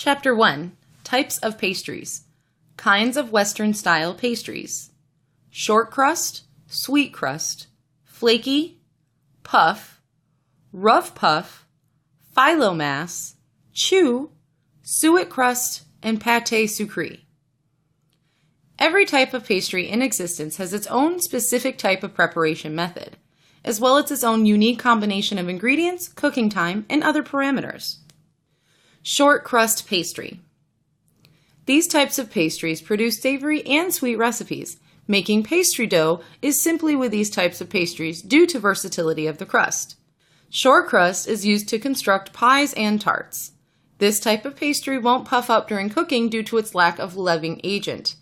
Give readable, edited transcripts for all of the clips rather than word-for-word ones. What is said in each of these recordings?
Chapter 1. Types of pastries. Kinds of Western-style pastries. Short crust, sweet crust, flaky, puff, rough puff, phyllo mass, chew, suet crust, and pâté sucré. Every type of pastry in existence has its own specific type of preparation method, as well as its own unique combination of ingredients, cooking time, and other parameters. Short crust pastry. These types of pastries produce savory and sweet recipes. Making pastry dough is simply with these types of pastries due to versatility of the crust. Short crust is used to construct pies and tarts. This type of pastry won't puff up during cooking due to its lack of leavening agent.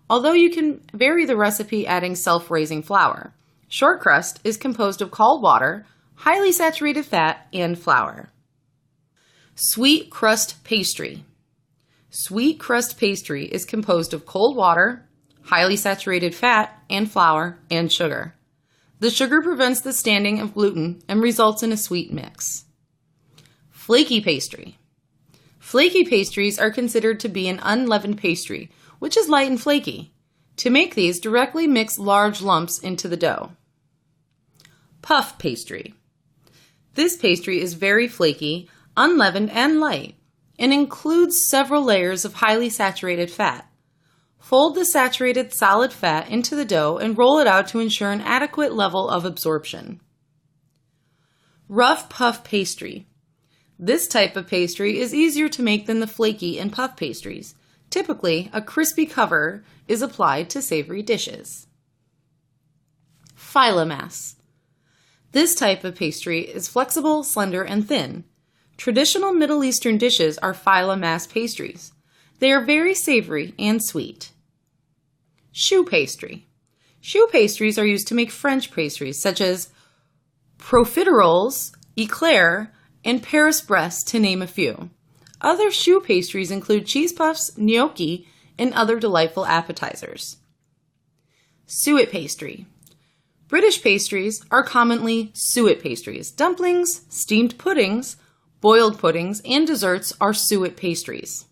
Although you can vary the recipe adding self-raising flour. Short crust is composed of cold water, highly saturated fat, and flour. Sweet crust pastry. Sweet crust pastry is composed of cold water, highly saturated fat, and flour, and sugar. The sugar prevents the standing of gluten and results in a sweet mix. Flaky pastry. Flaky pastries are considered to be an unleavened pastry, which is light and flaky. To make these, directly mix large lumps into the dough. Puff pastry. This pastry is very flaky, unleavened, and light, and includes several layers of highly saturated fat. Fold the saturated solid fat into the dough and roll it out to ensure an adequate level of absorption. Rough puff pastry. This type of pastry is easier to make than the flaky and puff pastries. Typically, a crispy cover is applied to savory dishes. Phyllo mass. This type of pastry is flexible, slender, and thin. Traditional Middle Eastern dishes are phyllo mass pastries. They are very savory and sweet. Choux pastry. Choux pastries are used to make French pastries such as profiteroles, eclairs, and Paris-Brest, to name a few. Other choux pastries include cheese puffs, gnocchi, and other delightful appetizers. Suet pastry. British pastries are commonly suet pastries. Dumplings, steamed puddings, boiled puddings, and desserts are suet pastries.